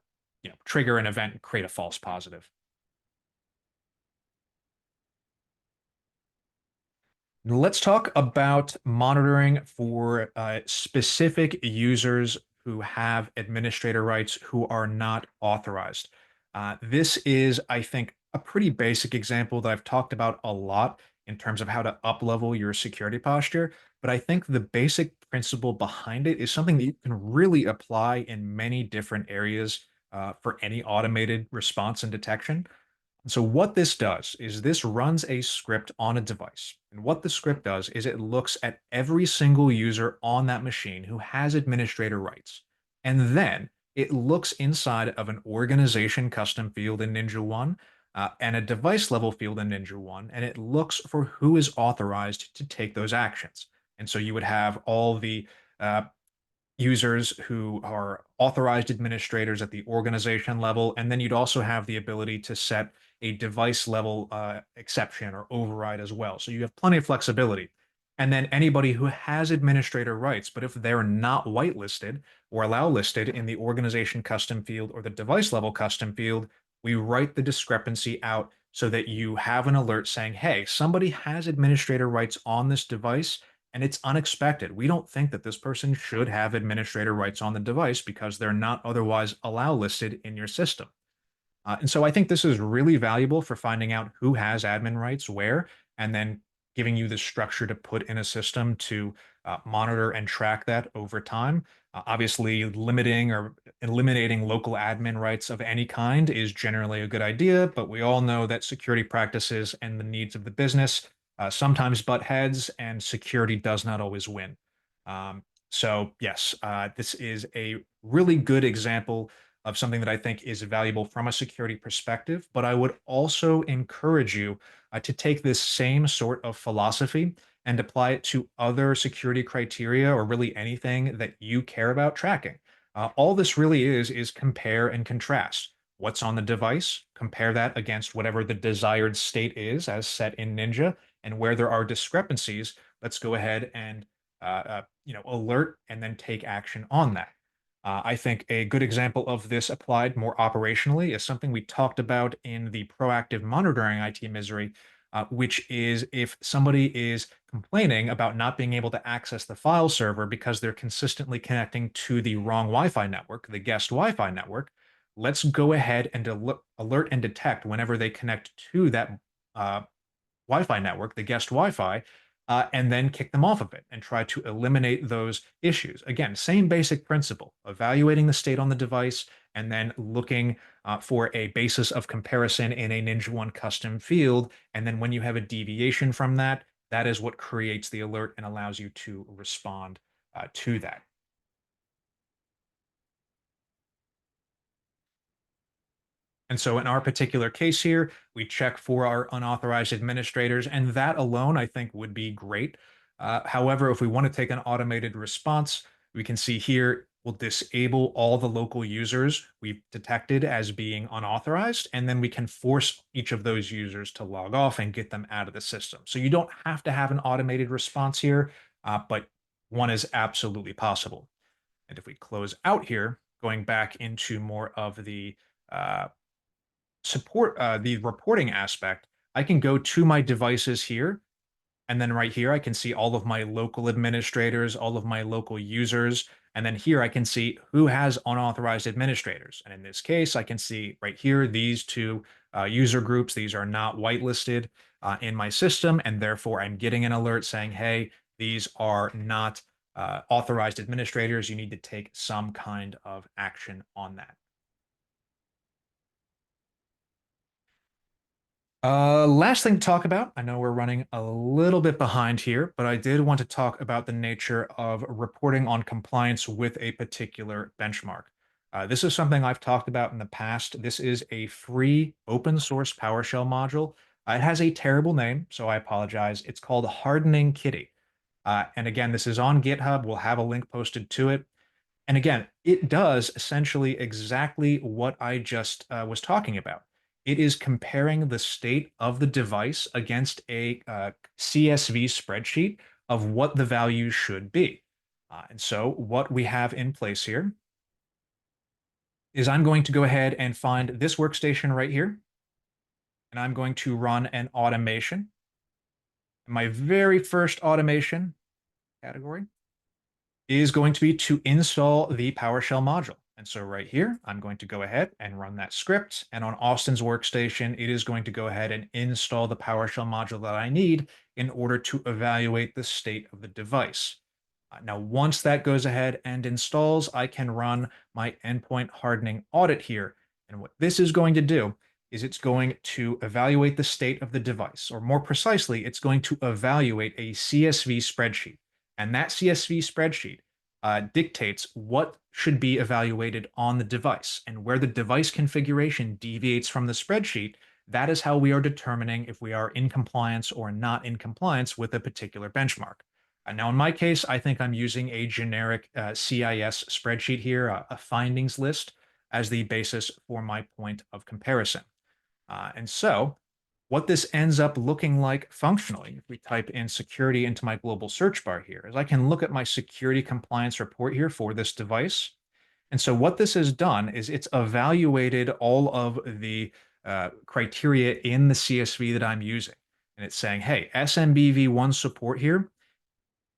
trigger an event and create a false positive. Let's talk about monitoring for specific users who have administrator rights who are not authorized. This is, I think, a pretty basic example that I've talked about a lot in terms of how to uplevel your security posture. But I think the basic principle behind it is something that you can really apply in many different areas for any automated response and detection. So what this does is this runs a script on a device. And what the script does is it looks at every single user on that machine who has administrator rights. And then it looks inside of an organization custom field in NinjaOne and a device level field in NinjaOne, and it looks for who is authorized to take those actions. And so you would have all the uh, users who are authorized administrators at the organization level. And then you'd also have the ability to set a device level exception or override as well. So you have plenty of flexibility. And then anybody who has administrator rights, but if they're not whitelisted or allow listed in the organization custom field or the device level custom field, we write the discrepancy out so that you have an alert saying, hey, somebody has administrator rights on this device and it's unexpected. We don't think that this person should have administrator rights on the device because they're not otherwise allow listed in your system. And so I think this is really valuable for finding out who has admin rights where, and then giving you the structure to put in a system to monitor and track that over time. Obviously, limiting or eliminating local admin rights of any kind is generally a good idea, but we all know that security practices and the needs of the business sometimes butt heads, and security does not always win. So, yes, this is a really good example of something that I think is valuable from a security perspective. But I would also encourage you to take this same sort of philosophy and apply it to other security criteria or really anything that you care about tracking. All this really is compare and contrast. What's on the device, compare that against whatever the desired state is as set in Ninja, and where there are discrepancies, let's go ahead and alert and then take action on that. I think a good example of this applied more operationally is something we talked about in the proactive monitoring IT misery, which is if somebody is complaining about not being able to access the file server because they're consistently connecting to the wrong Wi Fi network, the guest Wi Fi network, let's go ahead and alert and detect whenever they connect to that uh, Wi-Fi network, the guest Wi-Fi, and then kick them off of it and try to eliminate those issues. Again, same basic principle: evaluating the state on the device and then looking for a basis of comparison in a NinjaOne custom field. And then when you have a deviation from that, that is what creates the alert and allows you to respond to that. And so in our particular case here, we check for our unauthorized administrators, and that alone, I think, would be great. However, if we want to take an automated response, we can see here we'll disable all the local users we've detected as being unauthorized, and then we can force each of those users to log off and get them out of the system. So you don't have to have an automated response here, but one is absolutely possible. And if we close out here, going back into more of the uh, support the reporting aspect, I can go to my devices here. And then right here, I can see all of my local administrators, all of my local users. And then here I can see who has unauthorized administrators. And in this case, I can see right here, these two user groups, these are not whitelisted in my system. And therefore, I'm getting an alert saying, hey, these are not authorized administrators. You need to take some kind of action on that. Last thing to talk about. I know we're running a little bit behind here, but I did want to talk about the nature of reporting on compliance with a particular benchmark. This is something I've talked about in the past. This is a free open source PowerShell module. It has a terrible name, so I apologize. It's called Hardening Kitty. And again, this is on GitHub. We'll have a link posted to it. And again, it does essentially exactly what I just was talking about. It is comparing the state of the device against a CSV spreadsheet of what the value should be. And so what we have in place here is I'm going to go ahead and find this workstation right here, and I'm going to run an automation. My very first automation category is going to be to install the PowerShell module. And so right here, I'm going to go ahead and run that script. And on Austin's workstation, it is going to go ahead and install the PowerShell module that I need in order to evaluate the state of the device. Now, once that goes ahead and installs, I can run my endpoint hardening audit here. And what this is going to do is it's going to evaluate the state of the device, or more precisely, it's going to evaluate a CSV spreadsheet. And that CSV spreadsheet dictates what should be evaluated on the device. And where the device configuration deviates from the spreadsheet, that is how we are determining if we are in compliance or not in compliance with a particular benchmark. Now, in my case, I think I'm using a generic CIS spreadsheet here, a findings list, as the basis for my point of comparison. And so what this ends up looking like functionally, if we type in security into my global search bar here, is I can look at my security compliance report here for this device. And so what this has done is it's evaluated all of the criteria in the CSV that I'm using. And it's saying, hey, SMBv1 support here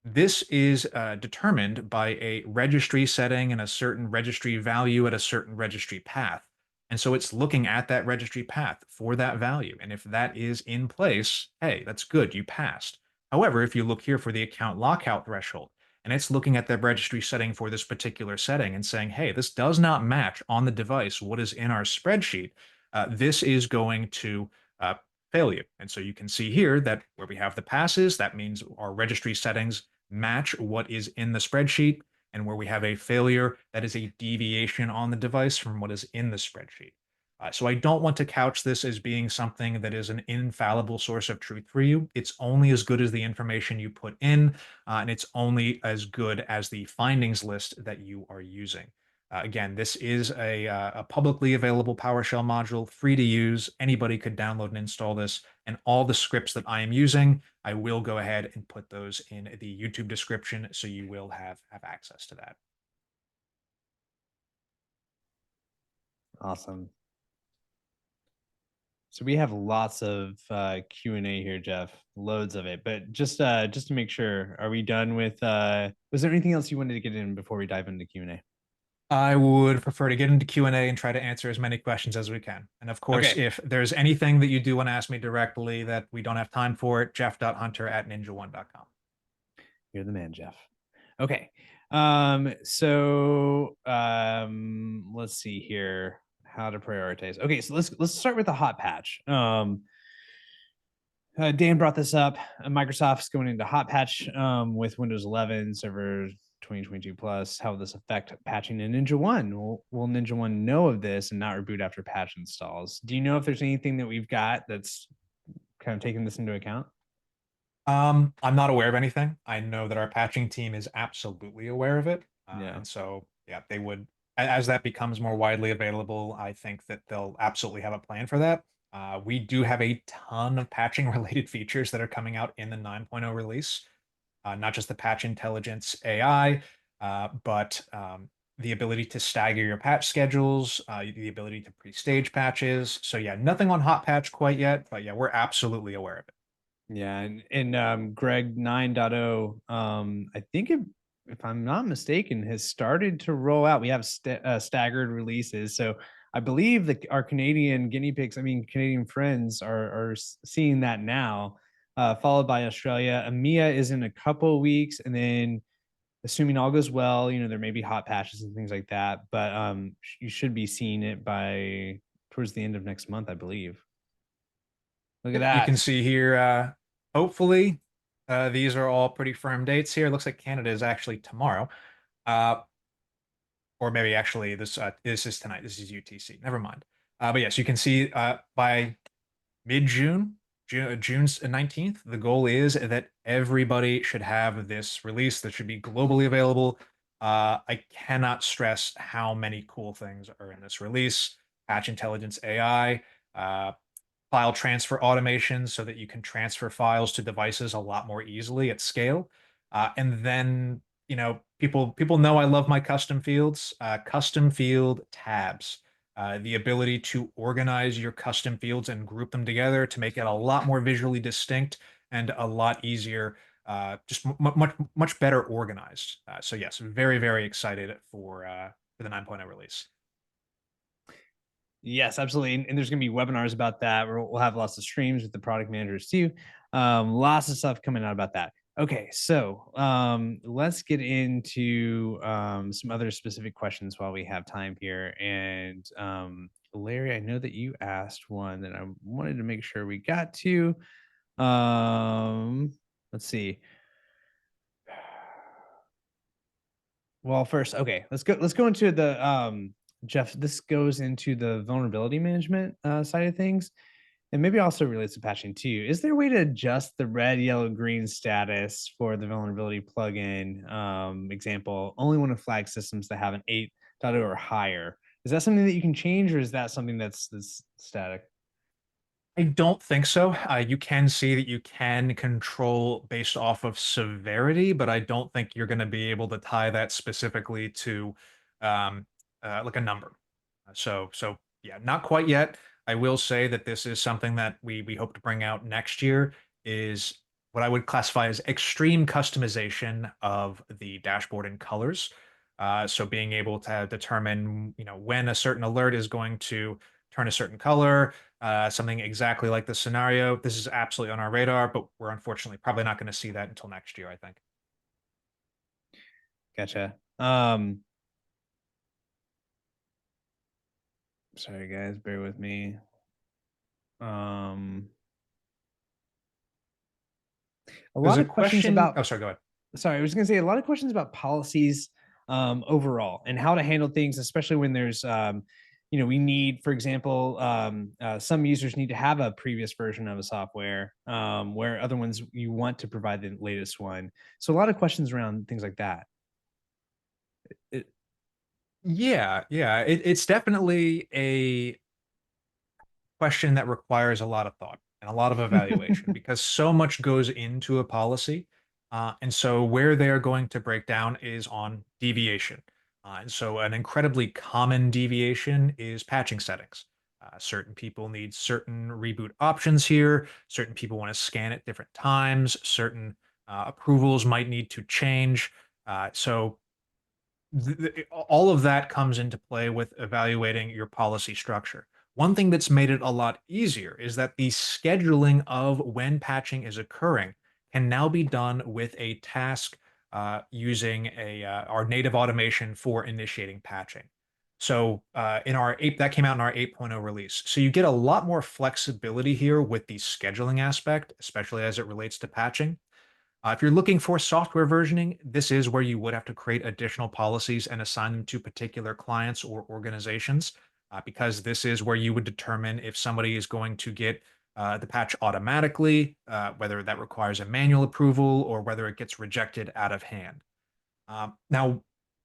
This is determined by a registry setting and a certain registry value at a certain registry path. And so it's looking at that registry path for that value. And if that is in place, hey, that's good, you passed. However, if you look here for the account lockout threshold, and it's looking at the registry setting for this particular setting and saying, hey, this does not match on the device what is in our spreadsheet, this is going to fail you. And so you can see here that where we have the passes, that means our registry settings match what is in the spreadsheet, and where we have a failure, that is a deviation on the device from what is in the spreadsheet. So I don't want to couch this as being something that is an infallible source of truth for you. It's only as good as the information you put in, and it's only as good as the findings list that you are using. Again, this is a publicly available PowerShell module, free to use. Anybody could download and install this. And all the scripts that I am using, I will go ahead and put those in the YouTube description, so you will have access to that. Awesome. So we have lots of Q&A here, Jeff, loads of it. But just to make sure, are we done with? Was there anything else you wanted to get in before we dive into Q&A? I would prefer to get into Q&A and try to answer as many questions as we can. And of course, Okay, if there's anything that you do want to ask me directly that we don't have time for it, jeff.hunter@ninjaone.com. you're the man, Jeff. Okay, let's see here how to prioritize. Okay, so let's start with the hot patch. Dan brought this up. Microsoft's going into hot patch with Windows 11 Server 2022 plus. How will this affect patching in NinjaOne? Will NinjaOne know of this and not reboot after patch installs? Do you know if there's anything that we've got that's kind of taking this into account? I'm not aware of anything. I know that our patching team is absolutely aware of it. Yeah. And so, yeah, they would, as that becomes more widely available, I think that they'll absolutely have a plan for that. We do have a ton of patching related features that are coming out in the 9.0 release, not just the patch intelligence AI, but the ability to stagger your patch schedules, the ability to pre-stage patches. So, yeah, nothing on hot patch quite yet, but yeah, we're absolutely aware of it. Yeah, and Greg 9.0, I think if I'm not mistaken, has started to roll out. We have staggered releases, so I believe that our Canadian guinea pigs, I mean Canadian friends, are seeing that now. Followed by Australia. EMEA is in a couple of weeks, and then assuming all goes well, there may be hot patches and things like that, but you should be seeing it by towards the end of next month, I believe. Look at Yep, you that. can see here, hopefully, these are all pretty firm dates here. It looks like Canada is actually tomorrow. Uh, or maybe actually this is tonight. This is UTC. Never mind. But yes, you can see by mid-June, June's 19th, the goal is that everybody should have this release that should be globally available. I cannot stress how many cool things are in this release. Patch Intelligence AI, file transfer automation so that you can transfer files to devices a lot more easily at scale. And then, people know I love my custom fields, custom field tabs. The ability to organize your custom fields and group them together to make it a lot more visually distinct and a lot easier, just much better organized. So yes, very, very excited for the 9.0 release. Yes, absolutely. And there's going to be webinars about that. We'll have lots of streams with the product managers too. Lots of stuff coming out about that. Okay, so let's get into some other specific questions while we have time here. And Larry, I know that you asked one that I wanted to make sure we got to. Let's see. Well, first, okay, let's go into the Jeff. This goes into the vulnerability management side of things, and maybe also relates to patching too. Is there a way to adjust the red, yellow, green status for the vulnerability plugin? Example, only want to flag systems that have an 8.0 or higher. Is that something that you can change, or is that something that's static? I don't think so. You can see that you can control based off of severity, but I don't think you're going to be able to tie that specifically to um, like a number. So yeah, not quite yet. I will say that this is something that we hope to bring out next year. Is what I would classify as extreme customization of the dashboard and colors. So being able to determine, when a certain alert is going to turn a certain color, something exactly like the scenario. This is absolutely on our radar, but we're unfortunately probably not going to see that until next year, I think. Gotcha. Sorry guys, bear with me. Um, a There's lot a of questions question. about Oh, sorry, go ahead. sorry, I was going to say a lot of questions about policies overall and how to handle things, especially when there's, we need, for example, some users need to have a previous version of a software, where other ones you want to provide the latest one. So a lot of questions around things like that. It, Yeah, yeah. It's definitely a question that requires a lot of thought and a lot of evaluation because so much goes into a policy. And so where they're going to break down is on deviation. And so an incredibly common deviation is patching settings. Certain people need certain reboot options here. Certain people want to scan at different times. Certain approvals might need to change. So all of that comes into play with evaluating your policy structure. One thing that's made it a lot easier is that the scheduling of when patching is occurring can now be done with a task using our native automation for initiating patching. So in our 8 that came out in our 8.0 release. So you get a lot more flexibility here with the scheduling aspect, especially as it relates to patching. If you're looking for software versioning, this is where you would have to create additional policies and assign them to particular clients or organizations, because this is where you would determine if somebody is going to get the patch automatically, whether that requires a manual approval or whether it gets rejected out of hand. Now,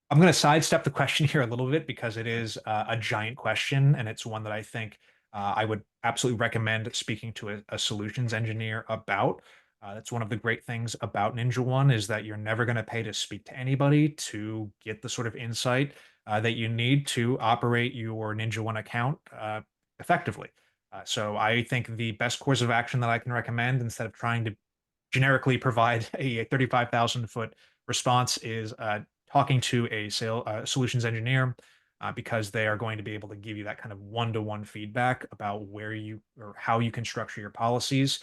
I'm going to sidestep the question here a little bit because it is a giant question, and it's one that I think I would absolutely recommend speaking to a solutions engineer about. That's one of the great things about NinjaOne is that you're never going to pay to speak to anybody to get the sort of insight that you need to operate your NinjaOne account effectively. So I think the best course of action that I can recommend, instead of trying to generically provide a 35,000-foot response, is talking to a solutions engineer, because they are going to be able to give you that kind of one-to-one feedback about where you or how you can structure your policies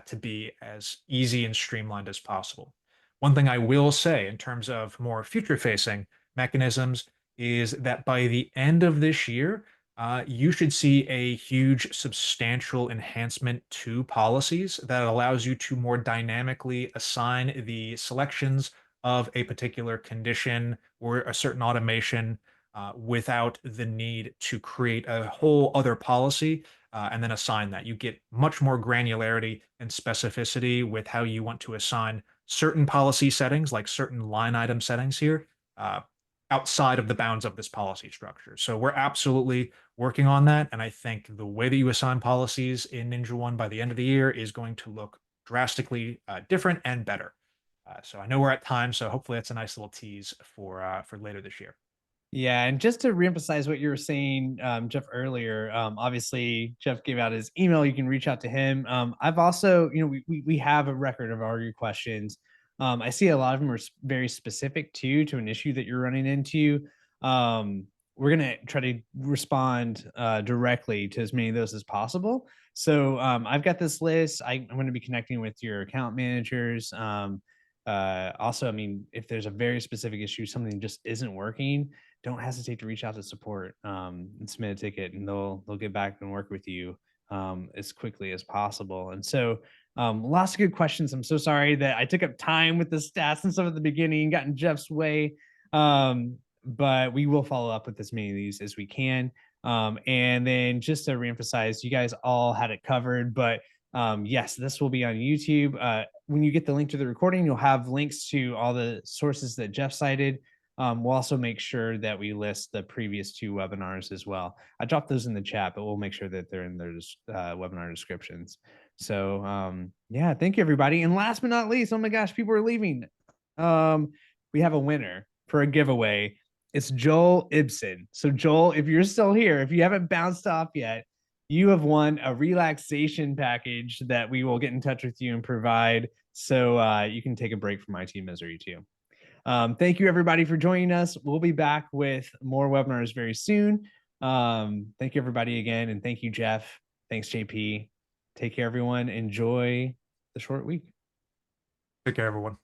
to be as easy and streamlined as possible. One thing I will say in terms of more future-facing mechanisms is that by the end of this year, you should see a huge, substantial enhancement to policies that allows you to more dynamically assign the selections of a particular condition or a certain automation without the need to create a whole other policy and then assign that. You get much more granularity and specificity with how you want to assign certain policy settings, like certain line item settings here, uh, outside of the bounds of this policy structure. So we're absolutely working on that. And I think the way that you assign policies in NinjaOne by the end of the year is going to look drastically different and better. So I know we're at time, so hopefully that's a nice little tease for later this year. Yeah, and just to reemphasize what you were saying, Jeff, earlier, obviously Jeff gave out his email. You can reach out to him. I've also, we have a record of all your questions. I see a lot of them are very specific to an issue that you're running into. We're gonna try to respond directly to as many of those as possible. So I've got this list. I'm going to be connecting with your account managers. Also, I mean, if there's a very specific issue, something just isn't working, don't hesitate to reach out to support and submit a ticket, and they'll get back and work with you as quickly as possible. And so, lots of good questions. I'm so sorry that I took up time with the stats and stuff at the beginning, got in Jeff's way, but we will follow up with as many of these as we can. And then just to reemphasize, you guys all had it covered, but yes, this will be on YouTube. When you get the link to the recording, you'll have links to all the sources that Jeff cited. We'll also make sure that we list the previous two webinars as well. I dropped those in the chat, but we'll make sure that they're in their webinar descriptions. So yeah, thank you everybody. And last but not least, oh my gosh, people are leaving. We have a winner for a giveaway. It's Joel Ibsen. So Joel, if you're still here, if you haven't bounced off yet, you have won a relaxation package that we will get in touch with you and provide So you can take a break from IT misery too. Thank you everybody for joining us. We'll be back with more webinars very soon. Thank you everybody again. And thank you, Jeff. Thanks, JP. Take care, everyone. Enjoy the short week. Take care, everyone.